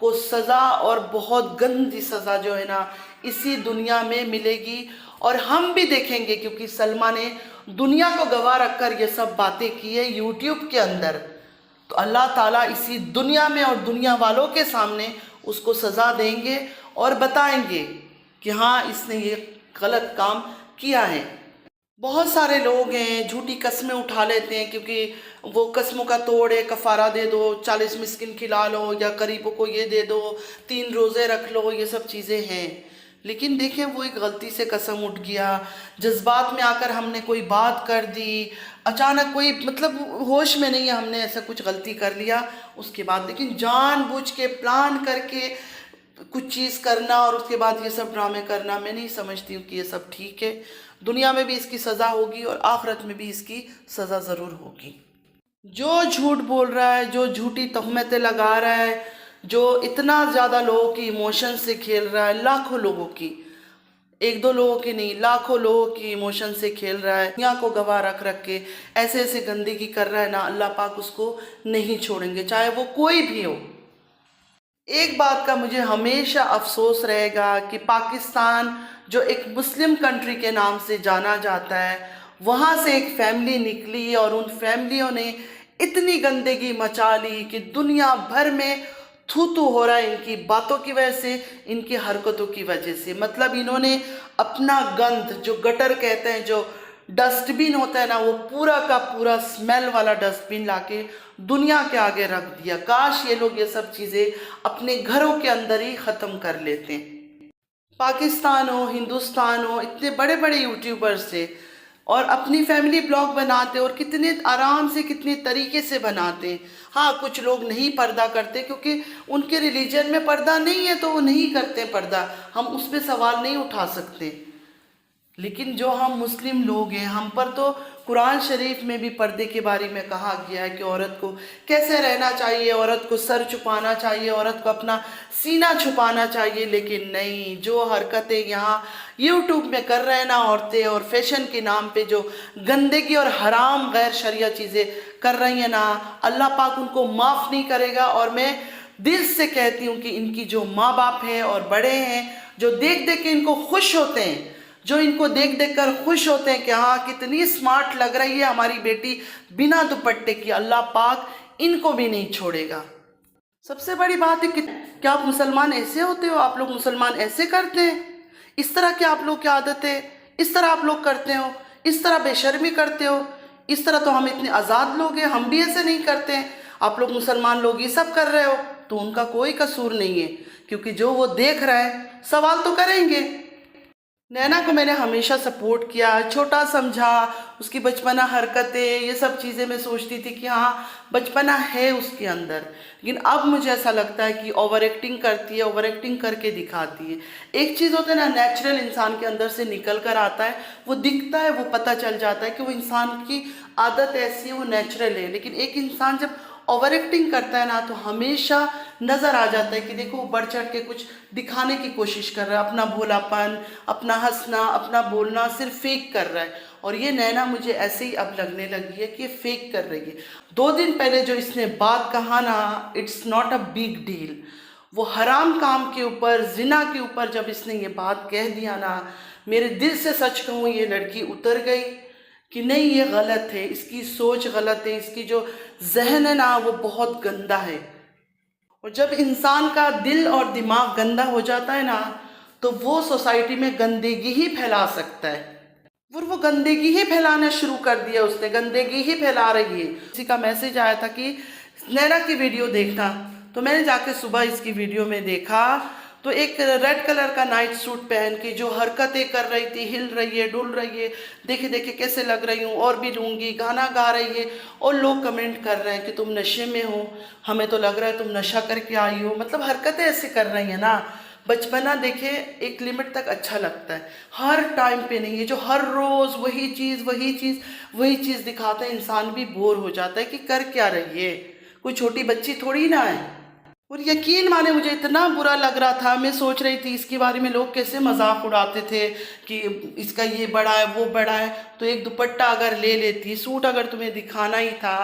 کو سزا اور بہت گندی سزا جو ہے نا اسی دنیا میں ملے گی، اور ہم بھی دیکھیں گے، کیونکہ سلمہ نے دنیا کو گواہ رکھ کر یہ سب باتیں کی ہے یوٹیوب کے اندر، تو اللہ تعالیٰ اسی دنیا میں اور دنیا والوں کے سامنے اس کو سزا دیں گے اور بتائیں گے کہ ہاں اس نے یہ غلط کام کیا ہے۔ بہت سارے لوگ ہیں جھوٹی قسمیں اٹھا لیتے ہیں، کیونکہ وہ قسموں کا توڑ ہے، کفارہ دے دو، 40 مسکین کھلا لو، یا غریبوں کو یہ دے دو، 3 روزے رکھ لو، یہ سب چیزیں ہیں۔ لیکن دیکھیں وہ ایک غلطی سے قسم اٹھ گیا، جذبات میں آ کر ہم نے کوئی بات کر دی، اچانک کوئی مطلب ہوش میں نہیں ہے، ہم نے ایسا کچھ غلطی کر لیا اس کے بعد، لیکن جان بوجھ کے پلان کر کے کچھ چیز کرنا اور اس کے بعد یہ سب ڈرامے کرنا، میں نہیں سمجھتی ہوں کہ یہ سب ٹھیک ہے۔ دنیا میں بھی اس کی سزا ہوگی اور آخرت میں بھی اس کی سزا ضرور ہوگی۔ جو جھوٹ بول رہا ہے، جو جھوٹی تہمتیں لگا رہا ہے، جو اتنا زیادہ لوگوں کی ایموشن سے کھیل رہا ہے، لاکھوں لوگوں کی، 1-2 لوگوں کی نہیں، لاکھوں لوگوں کی ایموشن سے کھیل رہا ہے، دنیا کو گواہ رکھ رکھ کے ایسے ایسے گندگی کر رہا ہے نا، اللہ پاک اس کو نہیں چھوڑیں گے، چاہے وہ کوئی بھی ہو۔ ایک بات کا مجھے ہمیشہ افسوس رہے گا کہ پاکستان جو ایک مسلم کنٹری کے نام سے جانا جاتا ہے، وہاں سے ایک فیملی نکلی اور ان فیملیوں نے اتنی گندگی مچا لی کہ دنیا بھر میں تھو ہو رہا ہے ان کی باتوں کی وجہ سے، ان کی حرکتوں کی وجہ سے۔ مطلب انہوں نے اپنا گند، جو گٹر کہتے ہیں، جو ڈسٹ بین ہوتا ہے نا، وہ پورا کا پورا سمیل والا ڈسٹ بین لا کے دنیا کے آگے رکھ دیا۔ کاش یہ لوگ یہ سب چیزیں اپنے گھروں کے اندر ہی ختم کر لیتے ہیں۔ پاکستان ہو، ہندوستان ہو، اتنے بڑے بڑے یوٹیوبرز سے اور اپنی فیملی بلاگ بناتے اور کتنے آرام سے کتنے طریقے سے بناتے ہیں۔ ہاں کچھ لوگ نہیں پردہ کرتے کیونکہ ان کے ریلیجن میں پردہ نہیں ہے تو وہ نہیں کرتے پردہ، ہم اس پہ سوال نہیں اٹھا سکتے۔ لیکن جو ہم مسلم لوگ ہیں، ہم پر تو قرآن شریف میں بھی پردے کے بارے میں کہا گیا ہے کہ عورت کو کیسے رہنا چاہیے، عورت کو سر چھپانا چاہیے، عورت کو اپنا سینہ چھپانا چاہیے، لیکن نہیں، جو حرکتیں یہاں یوٹیوب میں کر رہے ہیں نا عورتیں، اور فیشن کے نام پہ جو گندگی اور حرام غیر شرعیہ چیزیں کر رہی ہیں نا، اللہ پاک ان کو معاف نہیں کرے گا۔ اور میں دل سے کہتی ہوں کہ ان کی جو ماں باپ ہیں اور بڑے ہیں، جو دیکھ دیکھ کے ان کو خوش ہوتے ہیں، جو ان کو دیکھ دیکھ کر خوش ہوتے ہیں کہ ہاں کتنی سمارٹ لگ رہی ہے ہماری بیٹی بنا دوپٹے کی، اللہ پاک ان کو بھی نہیں چھوڑے گا۔ سب سے بڑی بات ہے کہ کیا آپ مسلمان ایسے ہوتے ہو؟ آپ لوگ مسلمان ایسے کرتے ہیں؟ اس طرح کی آپ لوگ کی عادت ہے؟ اس طرح آپ لوگ کرتے ہو؟ اس طرح بے شرمی کرتے ہو؟ اس طرح تو ہم اتنے آزاد لوگ ہیں، ہم بھی ایسے نہیں کرتے ہیں۔ آپ لوگ مسلمان لوگ یہ سب کر رہے ہو تو ان کا کوئی قصور نہیں ہے، کیونکہ جو وہ دیکھ رہا ہے سوال تو کریں گے۔ نینا کو میں نے ہمیشہ سپورٹ کیا، چھوٹا سمجھا، اس کی بچپنا حرکتیں، یہ سب چیزیں میں سوچتی تھی کہ ہاں بچپنا ہے اس کے اندر، لیکن اب مجھے ایسا لگتا ہے کہ اوور ایکٹنگ کرتی ہے، اوور ایکٹنگ کر کے دکھاتی ہے۔ ایک چیز ہوتا ہے نا، نیچرل انسان کے اندر سے نکل کر آتا ہے، وہ دکھتا ہے، وہ پتہ چل جاتا ہے کہ وہ انسان کی عادت ایسی ہے، وہ نیچرل ہے۔ لیکن ایک انسان جب اوور ایکٹنگ کرتا ہے نا تو ہمیشہ نظر آ جاتا ہے کہ دیکھو وہ بڑھ چڑھ کے کچھ دکھانے کی کوشش کر رہا ہے، اپنا بھولا پن، اپنا ہنسنا، اپنا بولنا صرف فیک کر رہا ہے۔ اور یہ نینا مجھے ایسے ہی اب لگنے لگی ہے کہ یہ فیک کر رہی ہے۔ 2 دن پہلے جو اس نے بات کہا نا، it's not a big deal, وہ حرام کام کے اوپر، زنا کے اوپر جب اس نے یہ بات کہہ دیا نا، میرے دل سے سچ کہوں یہ لڑکی اتر گئی کہ نہیں یہ غلط ہے، اس کی سوچ غلط ہے، اس کی جو ذہن ہے نا وہ بہت گندا ہے۔ اور جب انسان کا دل اور دماغ گندا ہو جاتا ہے نا تو وہ سوسائٹی میں گندگی ہی پھیلا سکتا ہے۔ وہ گندگی ہی پھیلانا شروع کر دیا، اس نے گندگی ہی پھیلا رہی ہے۔ کسی کا میسج آیا تھا کہ نینا کی ویڈیو دیکھنا، تو میں نے جا کے صبح اس کی ویڈیو میں دیکھا تو ایک ریڈ کلر کا نائٹ سوٹ پہن کے جو حرکتیں کر رہی تھی، ہل رہی ہے، ڈول رہی ہے، دیکھے دیکھے کیسے لگ رہی ہوں، اور بھی لوں گی، گانا گا رہی ہے، اور لوگ کمنٹ کر رہے ہیں کہ تم نشے میں ہو، ہمیں تو لگ رہا ہے تم نشہ کر کے آئی ہو۔ مطلب حرکتیں ایسے کر رہی ہیں نا، بچپنا دیکھے ایک لیمٹ تک اچھا لگتا ہے، ہر ٹائم پہ نہیں ہے، جو ہر روز وہی چیز دکھاتا ہے، انسان بھی بور ہو جاتا ہے کہ کر کیا رہی ہے، کوئی چھوٹی بچی تھوڑی نہ ہے۔ اور یقین مانے مجھے اتنا برا لگ رہا تھا، میں سوچ رہی تھی اس کے بارے میں لوگ کیسے مذاق اڑاتے تھے کہ اس کا یہ بڑا ہے وہ بڑا ہے، تو ایک دوپٹہ اگر لے لیتی، سوٹ اگر تمہیں دکھانا ہی تھا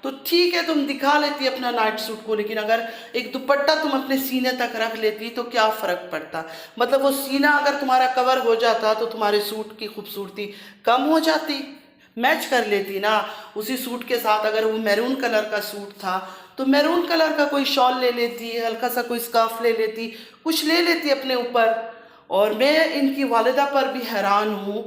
تو ٹھیک ہے تم دکھا لیتی اپنا نائٹ سوٹ کو، لیکن اگر ایک دوپٹہ تم اپنے سینے تک رکھ لیتی تو کیا فرق پڑتا؟ مطلب وہ سینہ اگر تمہارا کور ہو جاتا تو تمہارے سوٹ کی خوبصورتی کم ہو جاتی؟ میچ کر لیتی نا اسی سوٹ کے ساتھ۔ اگر وہ میرون کلر کا سوٹ تھا تو میرون کلر کا کوئی شال لے لیتی، ہلکا سا کوئی سکارف لے لیتی، کچھ لے لیتی اپنے اوپر۔ اور میں ان کی والدہ پر بھی حیران ہوں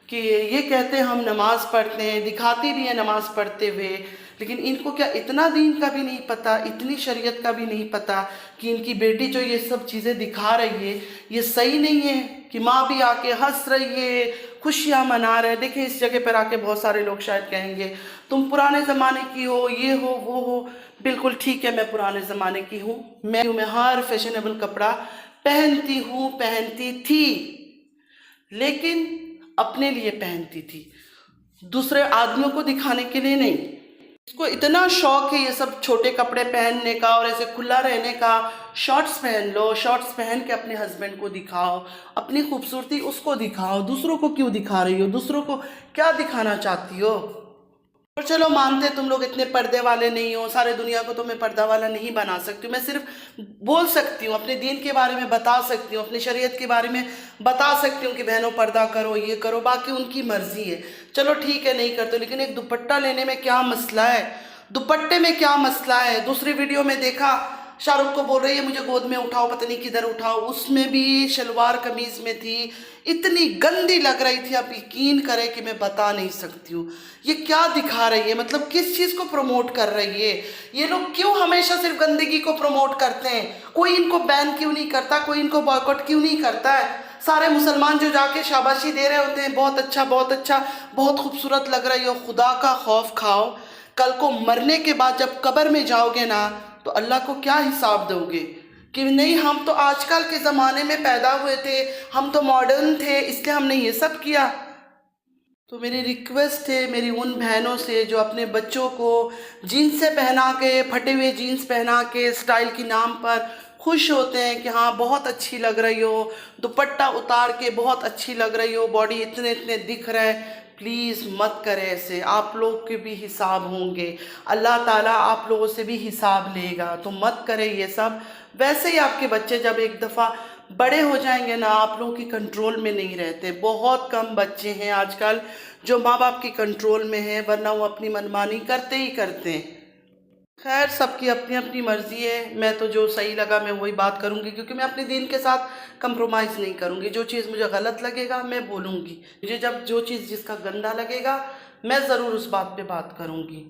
کہ یہ کہتے ہیں ہم نماز پڑھتے ہیں، دکھاتی بھی ہیں نماز پڑھتے ہوئے، لیکن ان کو کیا اتنا دین کا بھی نہیں پتہ، اتنی شریعت کا بھی نہیں پتہ کہ ان کی بیٹی جو یہ سب چیزیں دکھا رہی ہے یہ صحیح نہیں ہے؟ کہ ماں بھی آ کے ہنس رہی ہے، خوشیاں منا رہے ہیں۔ دیکھیں اس جگہ پر آ کے بہت سارے لوگ شاید کہیں گے تم پرانے زمانے کی ہو، یہ ہو وہ ہو۔ بالکل ٹھیک ہے، میں پرانے زمانے کی ہوں، میں ہر فیشنیبل کپڑا پہنتی ہوں، پہنتی تھی، لیکن اپنے لیے پہنتی تھی، دوسرے آدمیوں کو دکھانے کے لیے نہیں۔ اس کو اتنا شوق ہے یہ سب چھوٹے کپڑے پہننے کا اور ایسے کھلا رہنے کا، شارٹس پہن لو، شارٹس پہن کے اپنے ہسبینڈ کو دکھاؤ، اپنی خوبصورتی اس کو دکھاؤ، دوسروں کو کیوں دکھا رہی ہو؟ دوسروں کو کیا دکھانا چاہتی ہو؟ اور چلو مانتے تم لوگ اتنے پردے والے نہیں ہو، سارے دنیا کو تو میں پردہ والا نہیں بنا سکتی ہوں، میں صرف بول سکتی ہوں، اپنے دین کے بارے میں بتا سکتی ہوں، اپنی شریعت کے بارے میں بتا سکتی ہوں کہ بہنوں پردہ کرو، یہ کرو، باقی ان کی مرضی ہے۔ چلو ٹھیک ہے نہیں کرتے، لیکن ایک دوپٹہ لینے میں کیا مسئلہ ہے؟ دوپٹے میں کیا مسئلہ ہے؟ دوسری ویڈیو میں دیکھا شاہ رخ کو بول رہی ہے مجھے گود میں اٹھاؤ، پتہ نہیں کدھر اٹھاؤ، اس میں بھی شلوار قمیض میں تھی، اتنی گندی لگ رہی تھی، آپ یقین کریں کہ میں بتا نہیں سکتی ہوں۔ یہ کیا دکھا رہی ہے؟ مطلب کس چیز کو پروموٹ کر رہی ہے؟ یہ لوگ کیوں ہمیشہ صرف گندگی کو پروموٹ کرتے ہیں؟ کوئی ان کو بین کیوں نہیں کرتا؟ کوئی ان کو بائیکاٹ کیوں نہیں کرتا ہے؟ سارے مسلمان جو جا کے شاباشی دے رہے ہوتے ہیں بہت اچھا بہت اچھا، بہت خوبصورت لگ رہی ہو۔ خدا کا خوف کھاؤ، کل کو مرنے کے بعد جب قبر میں جاؤ گے نا تو اللہ کو کیا حساب دو گے کہ نہیں ہم تو آج کل کے زمانے میں پیدا ہوئے تھے، ہم تو ماڈرن تھے، اس لیے ہم نے یہ سب کیا۔ تو میری ریکویسٹ ہے میری ان بہنوں سے جو اپنے بچوں کو جینس سے پہنا کے، پھٹے ہوئے جینس پہنا کے سٹائل کی نام پر خوش ہوتے ہیں کہ ہاں بہت اچھی لگ رہی ہو، دوپٹہ اتار کے بہت اچھی لگ رہی ہو، باڈی اتنے اتنے دکھ رہے، پلیز مت کرے ایسے، آپ لوگ کے بھی حساب ہوں گے، اللہ تعالیٰ آپ لوگوں سے بھی حساب لے گا، تو مت کرے یہ سب۔ ویسے ہی آپ کے بچے جب ایک دفعہ بڑے ہو جائیں گے نا آپ لوگوں کی کنٹرول میں نہیں رہتے، بہت کم بچے ہیں آج کل جو ماں باپ کی کنٹرول میں ہیں، ورنہ وہ اپنی منمانی کرتے ہی کرتے ہیں۔ خیر سب کی اپنی اپنی مرضی ہے، میں تو جو صحیح لگا میں وہی بات کروں گی، کیونکہ میں اپنے دین کے ساتھ کمپرومائز نہیں کروں گی۔ جو چیز مجھے غلط لگے گا میں بولوں گی، مجھے جب جو چیز جس کا گندا لگے گا میں ضرور اس بات پہ بات کروں گی۔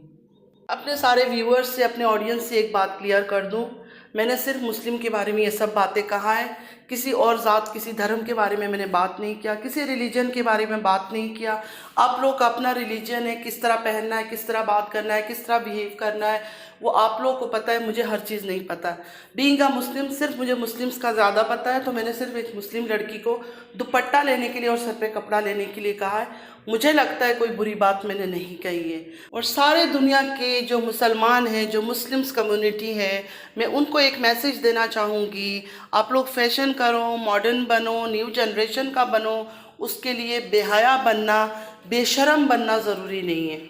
اپنے سارے ویورز سے، اپنے آڈینس سے ایک بات کلیئر کر دوں، میں نے صرف مسلم کے بارے میں یہ سب باتیں کہا ہے، کسی اور ذات کسی دھرم کے بارے میں نے بات نہیں کیا، کسی ریلیجن کے بارے میں بات نہیں کیا۔ آپ لوگ کا اپنا ریلیجن ہے، کس طرح پہننا ہے، کس طرح بات کرنا ہے، کس طرح بیہیو کرنا ہے، وہ آپ لوگ کو پتہ ہے، مجھے ہر چیز نہیں پتہ۔ بینگ اے مسلم صرف مجھے مسلمز کا زیادہ پتہ ہے، تو میں نے صرف ایک مسلم لڑکی کو دوپٹہ لینے کے لیے اور سر پہ کپڑا لینے کے لیے کہا ہے، مجھے لگتا ہے کوئی بری بات میں نے نہیں کہی ہے۔ اور سارے دنیا کے جو مسلمان ہیں، جو مسلمز کمیونٹی ہے، میں ان کو ایک میسیج دینا چاہوں گی، آپ لوگ فیشن کرو، ماڈرن بنو، نیو جنریشن کا بنو، اس کے لیے بے حیا بننا، بے شرم بننا ضروری نہیں ہے۔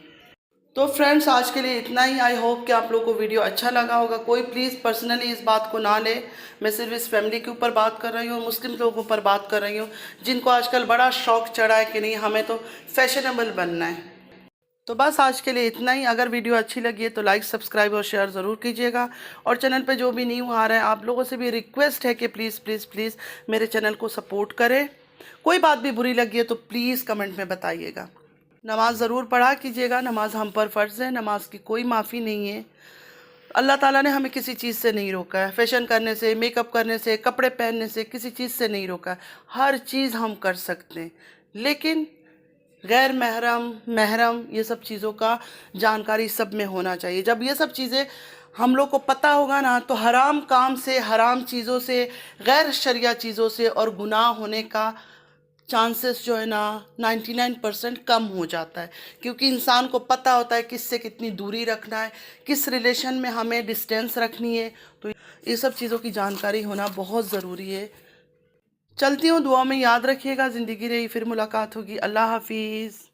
تو فرینڈز آج کے لیے اتنا ہی، آئی ہوپ کہ آپ لوگوں کو ویڈیو اچھا لگا ہوگا۔ کوئی پلیز پرسنلی اس بات کو نہ لے، میں صرف اس فیملی کے اوپر بات کر رہی ہوں، مسلم لوگوں پر بات کر رہی ہوں، جن کو آج کل بڑا شوق چڑھا ہے کہ نہیں ہمیں تو فیشنیبل بننا ہے۔ تو بس آج کے لیے اتنا ہی، اگر ویڈیو اچھی لگی ہے تو لائک، سبسکرائب اور شیئر ضرور کیجیے گا، اور چینل پہ جو بھی نیو آ رہا ہے آپ لوگوں سے بھی ریکویسٹ ہے کہ پلیز پلیز پلیز میرے چینل کو سپورٹ کریں۔ کوئی بات بھی بری لگی ہے تو پلیز کمنٹ میں بتائیے گا۔ نماز ضرور پڑھا کیجیے گا، نماز ہم پر فرض ہے، نماز کی کوئی معافی نہیں ہے۔ اللہ تعالیٰ نے ہمیں کسی چیز سے نہیں روکا ہے، فیشن کرنے سے، میک اپ کرنے سے، کپڑے پہننے سے، کسی چیز سے نہیں روکا ہے، ہر چیز ہم کر سکتے ہیں، لیکن غیر محرم، محرم، یہ سب چیزوں کا جانکاری سب میں ہونا چاہیے۔ جب یہ سب چیزیں ہم لوگ کو پتہ ہوگا نا تو حرام کام سے، حرام چیزوں سے، غیر شرعیہ چیزوں سے اور گناہ ہونے کا چانسز جو ہے نا 99% کم ہو جاتا ہے، کیونکہ انسان کو پتہ ہوتا ہے کس سے کتنی دوری رکھنا ہے، کس ریلیشن میں ہمیں ڈسٹینس رکھنی ہے، تو یہ سب چیزوں کی جانکاری ہونا بہت ضروری ہے۔ چلتی ہوں، دعا میں یاد رکھیے گا، زندگی رہی پھر ملاقات ہوگی، اللہ حافظ۔